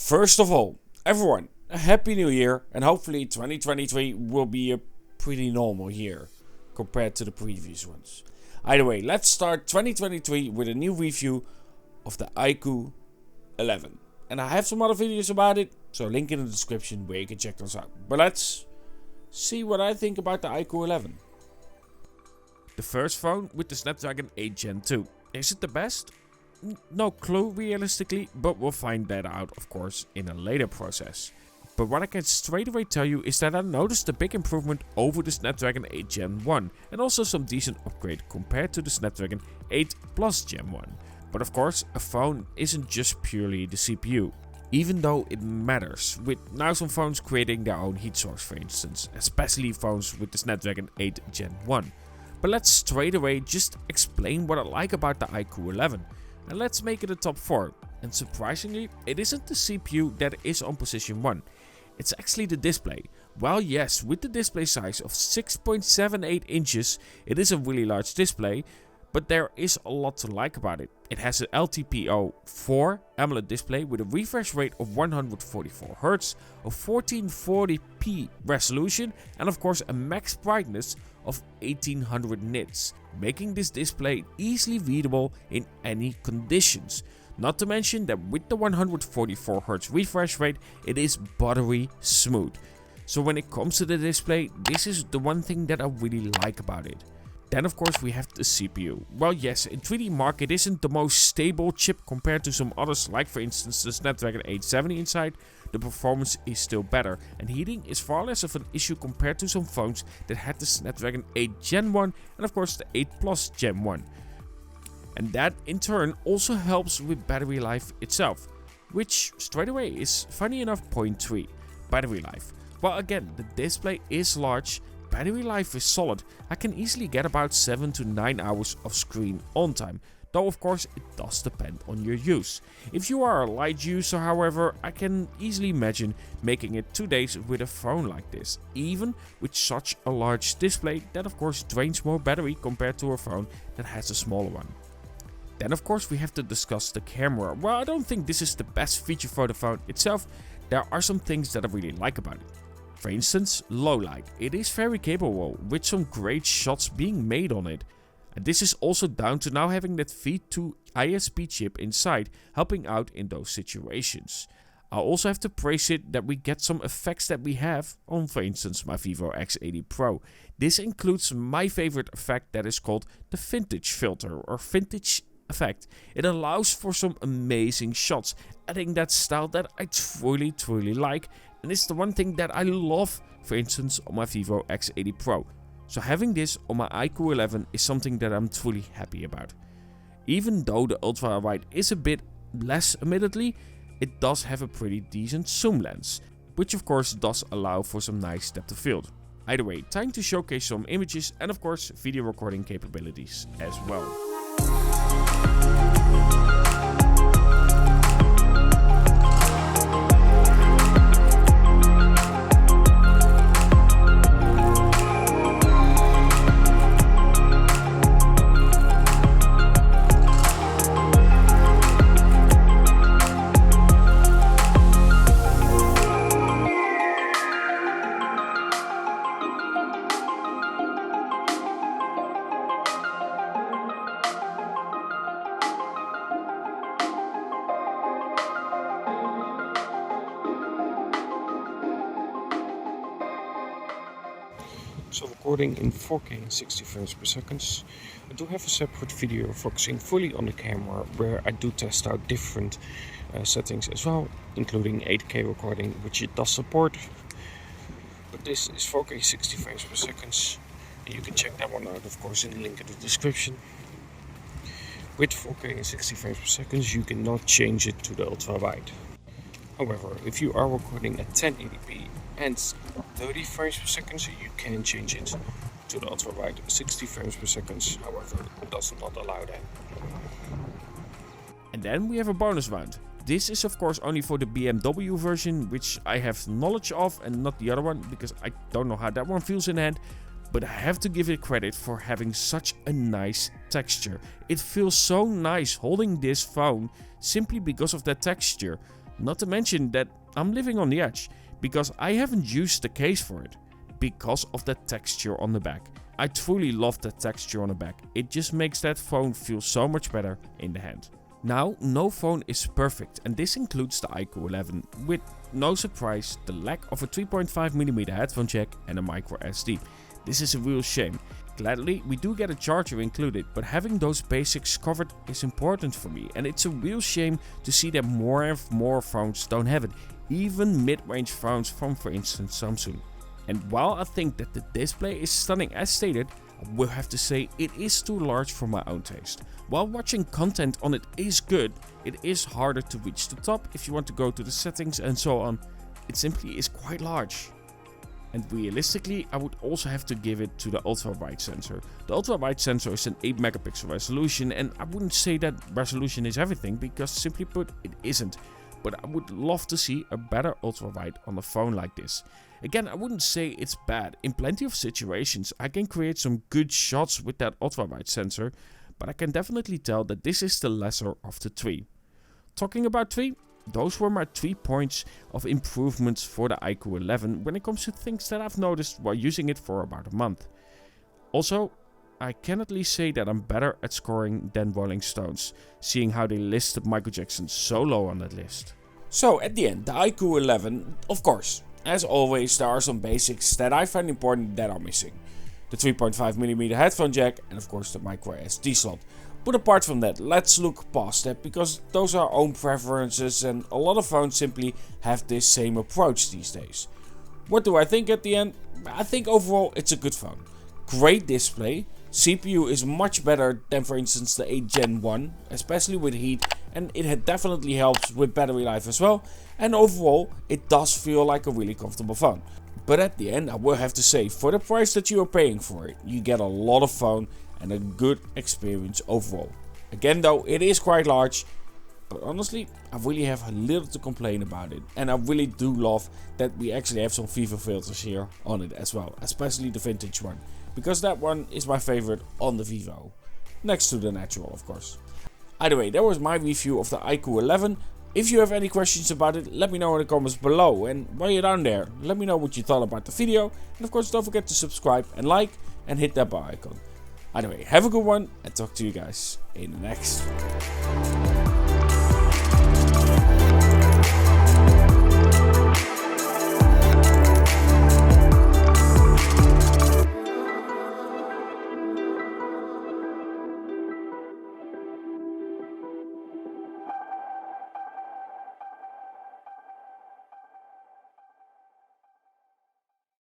First of all, everyone, a happy new year, and hopefully 2023 will be a pretty normal year compared to the previous ones. Either way, let's start 2023 with a new review of the IQOO 11. And I have some other videos about it, so link in the description where you can check those out. But let's see what I think about the IQOO 11. The first phone with the Snapdragon 8 Gen 2. Is it the best? No clue realistically, but we'll find that out of course in a later process. But what I can straight away tell you is that I noticed a big improvement over the Snapdragon 8 Gen 1 and also some decent upgrade compared to the Snapdragon 8 Plus Gen 1. But of course, a phone isn't just purely the CPU, even though it matters, with now some phones creating their own heat source for instance, especially phones with the Snapdragon 8 Gen 1. But let's straight away just explain what I like about the IQOO 11. And let's make it a top 4. And surprisingly, it isn't the CPU that is on position 1. It's actually the display. Well, yes, with the display size of 6.78 inches, it is a really large display, but there is a lot to like about it. It has an LTPO4 AMOLED display with a refresh rate of 144Hz, a 1440p resolution, and of course a max brightness of 1800 nits, making this display easily readable in any conditions. Not to mention that with the 144Hz refresh rate, it is buttery smooth. So when it comes to the display, this is the one thing that I really like about it. Then of course we have the CPU. Well yes, in 3D Mark it isn't the most stable chip compared to some others, like for instance the Snapdragon 870 inside. The performance is still better and heating is far less of an issue compared to some phones that had the Snapdragon 8 Gen 1 and of course the 8 Plus Gen 1. And that in turn also helps with battery life itself, which straight away is funny enough 0.3 battery life. Well again, the display is large. Battery life is solid. I can easily get about 7 to 9 hours of screen on time, though of course it does depend on your use. If you are a light user however, I can easily imagine making it 2 days with a phone like this, even with such a large display that of course drains more battery compared to a phone that has a smaller one. Then of course we have to discuss the camera. Well, I don't think this is the best feature for the phone itself. There are some things that I really like about it. For instance, low light. It is very capable, with some great shots being made on it. And this is also down to now having that V2 ISP chip inside, helping out in those situations. I also have to praise it that we get some effects that we have on, for instance, my Vivo X80 Pro. This includes my favorite effect that is called the vintage filter or vintage effect. It allows for some amazing shots, adding that style that I truly like. And it's the one thing that I love, for instance, on my Vivo X80 Pro. So having this on my IQOO 11 is something that I'm truly happy about. Even though the ultra wide is a bit less admittedly, it does have a pretty decent zoom lens, which of course does allow for some nice depth of field. Either way, time to showcase some images and of course video recording capabilities as well. So recording in 4K and 60 frames per second. I do have a separate video focusing fully on the camera where I do test out different settings as well, including 8K recording, which it does support. But this is 4K 60 frames per second. And you can check that one out of course in the link in the description. With 4K and 60 frames per second you cannot change it to the ultra wide. However, if you are recording at 1080p and 30 frames per second, you can change it to the ultra wide. 60 frames per second, however, does not allow that. And then we have a bonus round. This is of course only for the BMW version, which I have knowledge of, and not the other one, because I don't know how that one feels in hand. But I have to give it credit for having such a nice texture. It feels so nice holding this phone simply because of that texture. Not to mention that I'm living on the edge, because I haven't used the case for it, because of the texture on the back. I truly love the texture on the back, it just makes that phone feel so much better in the hand. Now, no phone is perfect, and this includes the IQOO 11, with no surprise the lack of a 3.5mm headphone jack and a micro SD. This is a real shame. Gladly, we do get a charger included, but having those basics covered is important for me, and it's a real shame to see that more and more phones don't have it, even mid-range phones from, for instance, Samsung. And while I think that the display is stunning as stated, I will have to say it is too large for my own taste. While watching content on it is good, it is harder to reach the top if you want to go to the settings and so on. It simply is quite large. And realistically, I would also have to give it to the ultra-wide sensor. The ultra-wide sensor is an 8 megapixel resolution, and I wouldn't say that resolution is everything, because simply put, it isn't. But I would love to see a better ultra-wide on a phone like this. Again, I wouldn't say it's bad. In plenty of situations, I can create some good shots with that ultra-wide sensor, but I can definitely tell that this is the lesser of the three. Talking about three, those were my 3 points of improvements for the IQOO 11 when it comes to things that I've noticed while using it for about a month. Also, I can at least say that I'm better at scoring than Rolling Stones, seeing how they listed Michael Jackson so low on that list. So at the end, the IQOO 11, of course, as always, there are some basics that I find important that are missing. The 3.5mm headphone jack and of course the micro SD slot. But apart from that, let's look past that, because those are our own preferences and a lot of phones simply have this same approach these days. What do I think at the end? I think overall it's a good phone. Great display, CPU is much better than for instance the 8 Gen 1, especially with heat, and it definitely helps with battery life as well, and overall it does feel like a really comfortable phone. But at the end I will have to say, for the price that you are paying for it, you get a lot of phone and a good experience overall. Again though, it is quite large, but honestly I really have a little to complain about it, and I really do love that we actually have some FIFA filters here on it as well, especially the vintage one, because that one is my favorite on the Vivo, next to the natural of course. Either way, that was my review of the IQOO 11. If you have any questions about it, let me know in the comments below, and while you're down there, let me know what you thought about the video, and of course don't forget to subscribe and like and hit that bell icon. Either way, have a good one and talk to you guys in the next one.